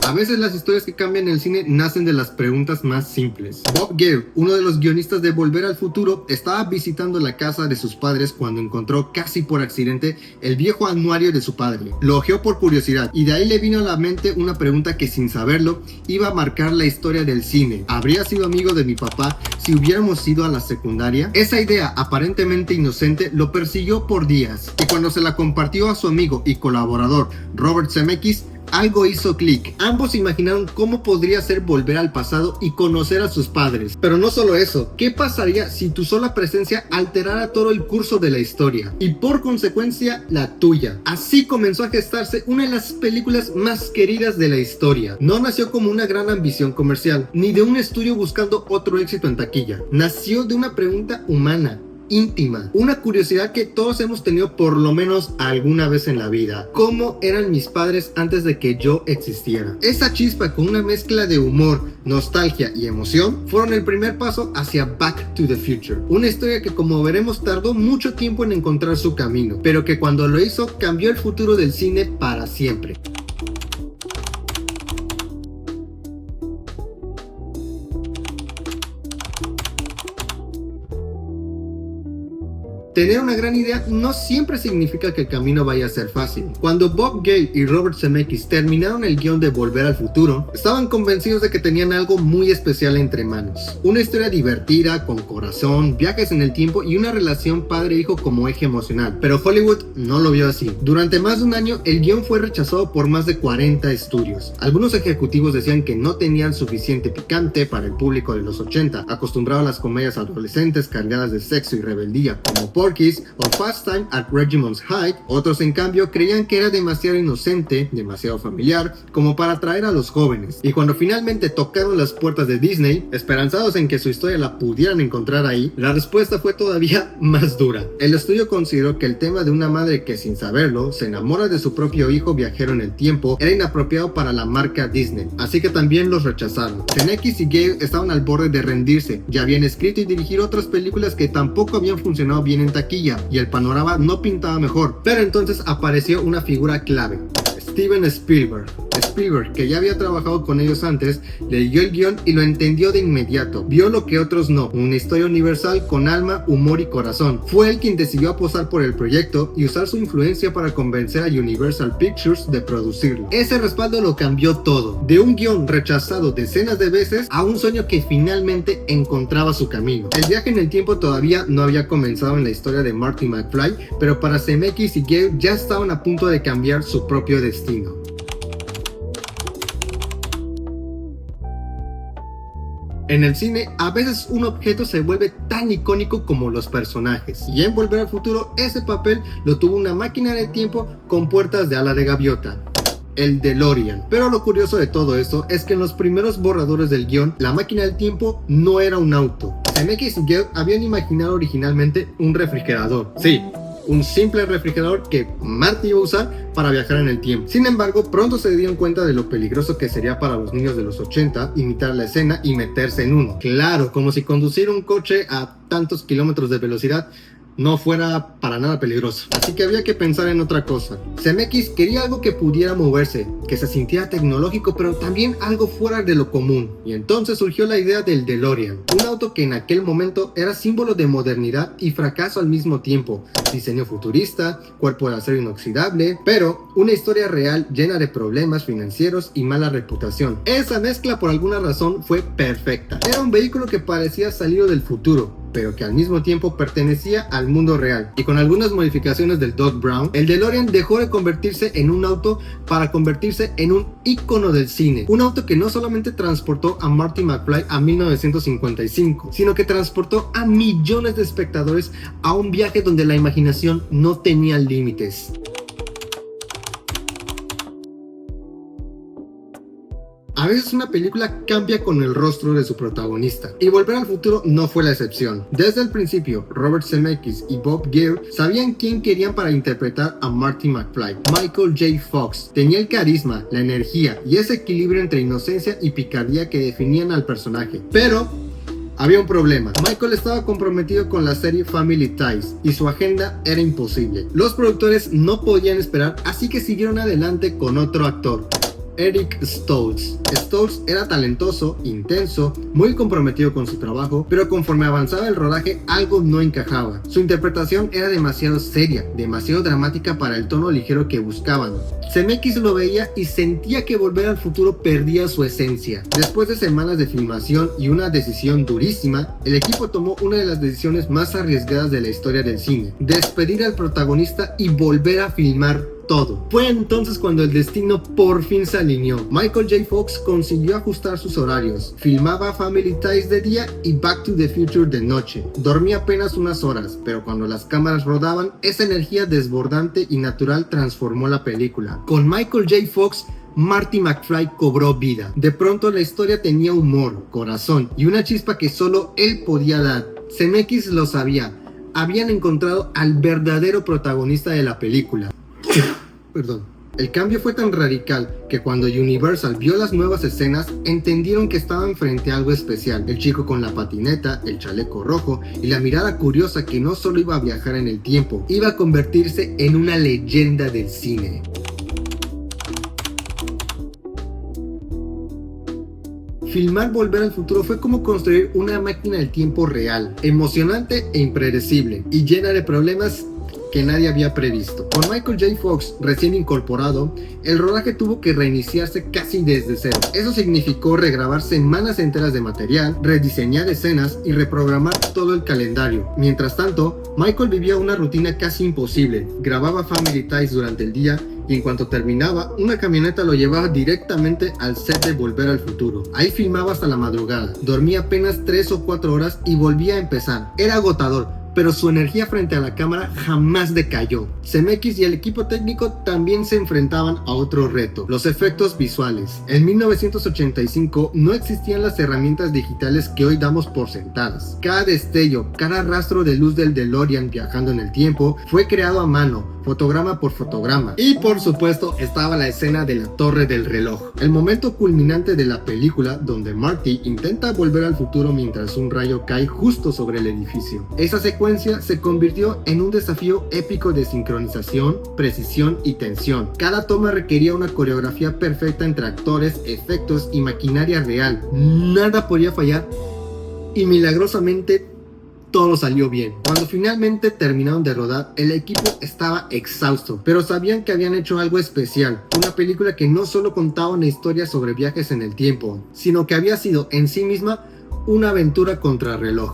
A veces las historias que cambian el cine nacen de las preguntas más simples. Bob Gale, uno de los guionistas de Volver al Futuro, estaba visitando la casa de sus padres cuando encontró casi por accidente el viejo anuario de su padre. Lo hojeó por curiosidad y de ahí le vino a la mente una pregunta que sin saberlo iba a marcar la historia del cine. ¿Habría sido amigo de mi papá si hubiéramos ido a la secundaria? Esa idea aparentemente inocente lo persiguió por días y cuando se la compartió a su amigo y colaborador Robert Zemeckis, algo hizo clic. Ambos imaginaron cómo podría ser volver al pasado y conocer a sus padres. Pero no solo eso, ¿qué pasaría si tu sola presencia alterara todo el curso de la historia? Y por consecuencia, la tuya. Así comenzó a gestarse una de las películas más queridas de la historia. No nació como una gran ambición comercial, ni de un estudio buscando otro éxito en taquilla. Nació de una pregunta humana, íntima, una curiosidad que todos hemos tenido por lo menos alguna vez en la vida. ¿Cómo eran mis padres antes de que yo existiera? Esa chispa con una mezcla de humor, nostalgia y emoción fueron el primer paso hacia Back to the Future, una historia que como veremos tardó mucho tiempo en encontrar su camino, pero que cuando lo hizo cambió el futuro del cine para siempre. Tener una gran idea no siempre significa que el camino vaya a ser fácil. Cuando Bob Gale y Robert Zemeckis terminaron el guión de Volver al Futuro, estaban convencidos de que tenían algo muy especial entre manos. Una historia divertida, con corazón, viajes en el tiempo y una relación padre-hijo como eje emocional. Pero Hollywood no lo vio así. Durante más de un año, el guión fue rechazado por más de 40 estudios. Algunos ejecutivos decían que no tenían suficiente picante para el público de los 80, acostumbrado a las comedias adolescentes cargadas de sexo y rebeldía, como Porky's o Fast Time at Ridgemont High. Otros en cambio creían que era demasiado inocente, demasiado familiar, como para atraer a los jóvenes. Y cuando finalmente tocaron las puertas de Disney, esperanzados en que su historia la pudieran encontrar ahí, la respuesta fue todavía más dura. El estudio consideró que el tema de una madre que sin saberlo se enamora de su propio hijo viajero en el tiempo era inapropiado para la marca Disney, así que también los rechazaron. Zemeckis y Gale estaban al borde de rendirse, ya habían escrito y dirigido otras películas que tampoco habían funcionado bien en taquilla y el panorama no pintaba mejor, pero entonces apareció una figura clave: Steven Spielberg. Spielberg, que ya había trabajado con ellos antes, leyó el guión y lo entendió de inmediato. Vio lo que otros no, una historia universal con alma, humor y corazón. Fue él quien decidió apostar por el proyecto y usar su influencia para convencer a Universal Pictures de producirlo. Ese respaldo lo cambió todo, de un guión rechazado decenas de veces a un sueño que finalmente encontraba su camino. El viaje en el tiempo todavía no había comenzado en la historia de Marty McFly, pero para Zemeckis y Gale ya estaban a punto de cambiar su propio destino. En el cine, a veces un objeto se vuelve tan icónico como los personajes, y en Volver al Futuro ese papel lo tuvo una máquina de tiempo con puertas de ala de gaviota: el DeLorean. Pero lo curioso de todo esto es que en los primeros borradores del guión, la máquina del tiempo no era un auto. Zemeckis y Gale habían imaginado originalmente un refrigerador. Sí, un simple refrigerador que Marty iba a usar para viajar en el tiempo. Sin embargo, pronto se dieron cuenta de lo peligroso que sería para los niños de los 80 imitar la escena y meterse en uno. Claro, como si conducir un coche a tantos kilómetros de velocidad no fuera para nada peligroso. Así que había que pensar en otra cosa. Zemeckis quería algo que pudiera moverse, que se sintiera tecnológico, pero también algo fuera de lo común. Y entonces surgió la idea del DeLorean, un auto que en aquel momento era símbolo de modernidad y fracaso al mismo tiempo. Diseño futurista, cuerpo de acero inoxidable, pero una historia real llena de problemas financieros y mala reputación. Esa mezcla por alguna razón fue perfecta. Era un vehículo que parecía salido del futuro, pero que al mismo tiempo pertenecía al mundo real. Y con algunas modificaciones del Doc Brown, el DeLorean dejó de convertirse en un auto para convertirse en un ícono del cine. Un auto que no solamente transportó a Marty McFly a 1955, sino que transportó a millones de espectadores a un viaje donde la imaginación no tenía límites. A veces una película cambia con el rostro de su protagonista, y Volver al Futuro no fue la excepción. Desde el principio, Robert Zemeckis y Bob Gale sabían quién querían para interpretar a Marty McFly. Michael J. Fox tenía el carisma, la energía y ese equilibrio entre inocencia y picardía que definían al personaje. Pero había un problema. Michael estaba comprometido con la serie Family Ties y su agenda era imposible. Los productores no podían esperar, así que siguieron adelante con otro actor: Eric Stoltz. Stoltz era talentoso, intenso, muy comprometido con su trabajo, pero conforme avanzaba el rodaje algo no encajaba. Su interpretación era demasiado seria, demasiado dramática para el tono ligero que buscaban. Zemeckis lo veía y sentía que Volver al Futuro perdía su esencia. Después de semanas de filmación y una decisión durísima, el equipo tomó una de las decisiones más arriesgadas de la historia del cine: despedir al protagonista y volver a filmar todo. Fue entonces cuando el destino por fin se alineó. Michael J. Fox consiguió ajustar sus horarios. Filmaba Family Ties de día y Back to the Future de noche. Dormía apenas unas horas, pero cuando las cámaras rodaban, esa energía desbordante y natural transformó la película. Con Michael J. Fox, Marty McFly cobró vida. De pronto la historia tenía humor, corazón y una chispa que solo él podía dar. Zemeckis lo sabía. Habían encontrado al verdadero protagonista de la película. Perdón. El cambio fue tan radical que cuando Universal vio las nuevas escenas, entendieron que estaban frente a algo especial. El chico con la patineta, el chaleco rojo y la mirada curiosa que no solo iba a viajar en el tiempo, iba a convertirse en una leyenda del cine. Filmar Volver al Futuro fue como construir una máquina del tiempo real, emocionante e impredecible, y llena de problemas que nadie había previsto. Con Michael J. Fox recién incorporado, el rodaje tuvo que reiniciarse casi desde cero. Eso significó regrabar semanas enteras de material, rediseñar escenas y reprogramar todo el calendario. Mientras tanto, Michael vivía una rutina casi imposible. Grababa Family Ties durante el día y en cuanto terminaba, una camioneta lo llevaba directamente al set de Volver al Futuro. Ahí filmaba hasta la madrugada, dormía apenas 3 o 4 horas y volvía a empezar. Era agotador, pero su energía frente a la cámara jamás decayó. Zemeckis y el equipo técnico también se enfrentaban a otro reto: los efectos visuales. En 1985 no existían las herramientas digitales que hoy damos por sentadas. Cada destello, cada rastro de luz del DeLorean viajando en el tiempo fue creado a mano, fotograma por fotograma. Y por supuesto estaba la escena de la torre del reloj, el momento culminante de la película donde Marty intenta volver al futuro mientras un rayo cae justo sobre el edificio. Esa secuencia se convirtió en un desafío épico de sincronización, precisión y tensión. Cada toma requería una coreografía perfecta entre actores, efectos y maquinaria real. Nada podía fallar y milagrosamente todo salió bien. Cuando finalmente terminaron de rodar, el equipo estaba exhausto, pero sabían que habían hecho algo especial, una película que no solo contaba una historia sobre viajes en el tiempo, sino que había sido en sí misma una aventura contrarreloj.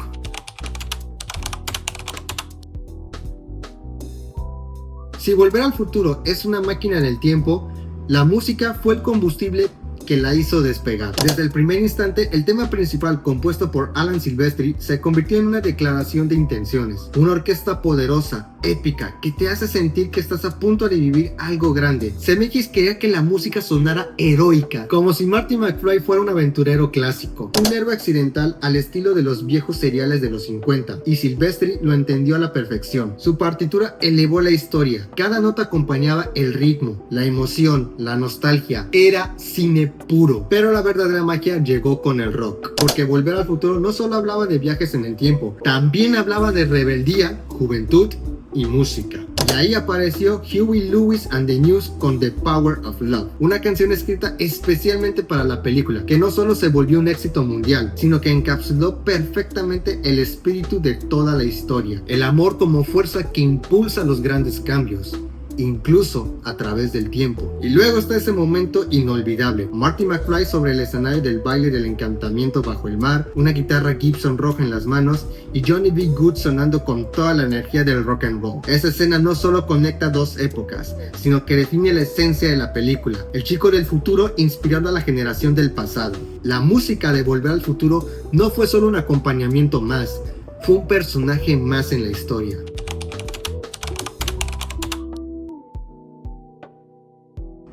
Si Volver al Futuro es una máquina del tiempo, la música fue el combustible que la hizo despegar. Desde el primer instante, el tema principal, compuesto por Alan Silvestri, se convirtió en una declaración de intenciones. Una orquesta poderosa, épica, que te hace sentir que estás a punto de vivir algo grande. Zemeckis quería que la música sonara heroica, como si Marty McFly fuera un aventurero clásico, un héroe accidental al estilo de los viejos seriales de los 50, y Silvestri lo entendió a la perfección. Su partitura elevó la historia, cada nota acompañaba el ritmo, la emoción, la nostalgia. Era cine puro. Pero la verdadera magia llegó con el rock, porque Volver al Futuro no solo hablaba de viajes en el tiempo, también hablaba de rebeldía, juventud y música. Y ahí apareció Huey Lewis and the News con The Power of Love, una canción escrita especialmente para la película, que no solo se volvió un éxito mundial, sino que encapsuló perfectamente el espíritu de toda la historia, el amor como fuerza que impulsa los grandes cambios, incluso a través del tiempo. Y luego está ese momento inolvidable: Marty McFly sobre el escenario del baile del encantamiento bajo el mar, una guitarra Gibson roja en las manos y Johnny B. Good sonando con toda la energía del rock and roll. Esa escena no solo conecta dos épocas, sino que define la esencia de la película: el chico del futuro inspirando a la generación del pasado. La música de Volver al Futuro no fue solo un acompañamiento más, fue un personaje más en la historia.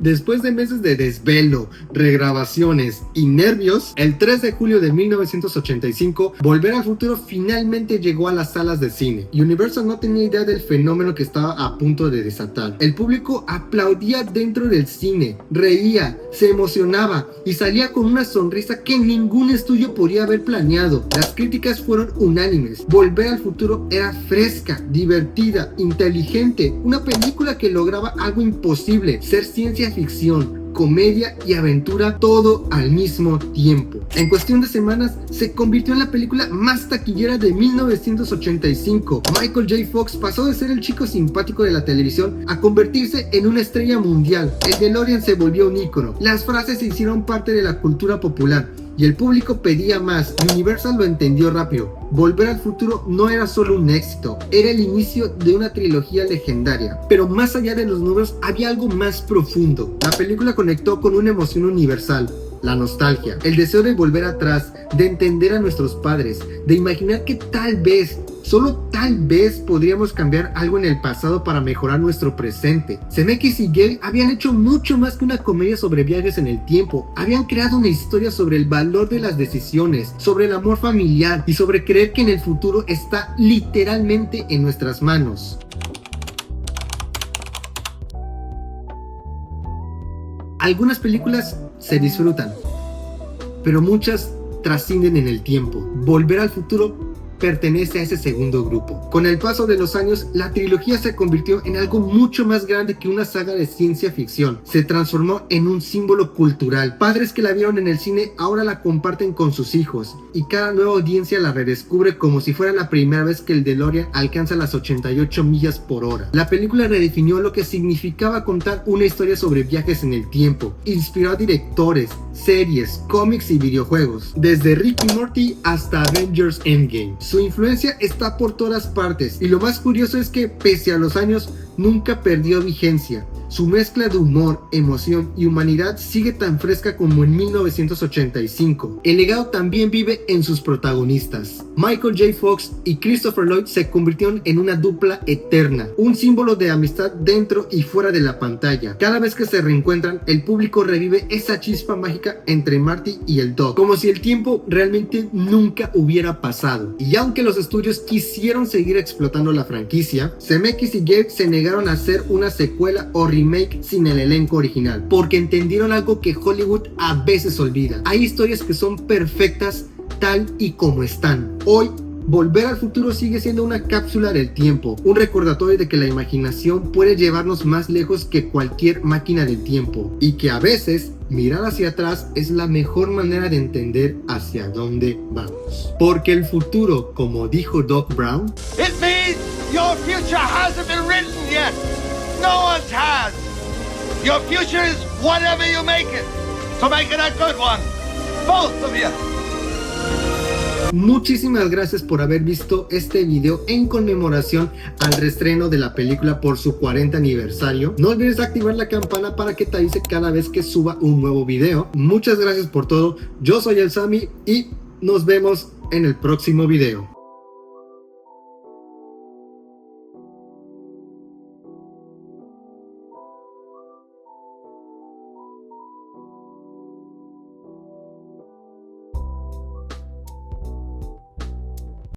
Después de meses de desvelo, regrabaciones y nervios, el 3 de julio de 1985, Volver al Futuro finalmente llegó a las salas de cine. Universal no tenía idea del fenómeno que estaba a punto de desatar. El público aplaudía dentro del cine, reía, se emocionaba y salía con una sonrisa que ningún estudio podía haber planeado. Las críticas fueron unánimes. Volver al Futuro era fresca, divertida, inteligente, una película que lograba algo imposible: ser ciencia ciencia ficción, comedia y aventura, todo al mismo tiempo. En cuestión de semanas se convirtió en la película más taquillera de 1985. Michael J. Fox pasó de ser el chico simpático de la televisión a convertirse en una estrella mundial. El DeLorean se volvió un ícono. Las frases se hicieron parte de la cultura popular y el público pedía más. Universal lo entendió rápido. Volver al Futuro no era solo un éxito, era el inicio de una trilogía legendaria. Pero más allá de los números había algo más profundo. La película conectó con una emoción universal: la nostalgia, el deseo de volver atrás, de entender a nuestros padres, de imaginar que tal vez, solo tal vez, podríamos cambiar algo en el pasado para mejorar nuestro presente. Zemeckis y Gale habían hecho mucho más que una comedia sobre viajes en el tiempo. Habían creado una historia sobre el valor de las decisiones, sobre el amor familiar y sobre creer que en el futuro está literalmente en nuestras manos. Algunas películas se disfrutan, pero muchas trascienden en el tiempo. Volver al Futuro pertenece a ese segundo grupo. Con el paso de los años, la trilogía se convirtió en algo mucho más grande que una saga de ciencia ficción. Se transformó en un símbolo cultural. Padres que la vieron en el cine ahora la comparten con sus hijos, y cada nueva audiencia la redescubre como si fuera la primera vez que el DeLorean alcanza las 88 millas por hora. La película redefinió lo que significaba contar una historia sobre viajes en el tiempo. Inspiró a directores, series, cómics y videojuegos, desde Rick y Morty hasta Avengers Endgame. Su influencia está por todas partes, y lo más curioso es que, pese a los años, nunca perdió vigencia. Su mezcla de humor, emoción y humanidad sigue tan fresca como en 1985. El legado también vive en sus protagonistas. Michael J. Fox y Christopher Lloyd se convirtieron en una dupla eterna, un símbolo de amistad dentro y fuera de la pantalla. Cada vez que se reencuentran, el público revive esa chispa mágica entre Marty y el Doc, como si el tiempo realmente nunca hubiera pasado. Y aunque los estudios quisieron seguir explotando la franquicia, Zemeckis y Gale se negaron a hacer una secuela o remake sin el elenco original, porque entendieron algo que Hollywood a veces olvida: hay historias que son perfectas tal y como están. Hoy, Volver al Futuro sigue siendo una cápsula del tiempo, un recordatorio de que la imaginación puede llevarnos más lejos que cualquier máquina del tiempo, y que a veces mirar hacia atrás es la mejor manera de entender hacia dónde vamos. Porque el futuro, como dijo Doc Brown, It means your future hasn't been written yet. No one's has. Your future is whatever you make it. So make it a good one. Both of you. Muchísimas gracias por haber visto este video en conmemoración al reestreno de la película por su 40 aniversario. No olvides activar la campana para que te avise cada vez que suba un nuevo video. Muchas gracias por todo. Yo soy el Sammy y nos vemos en el próximo video.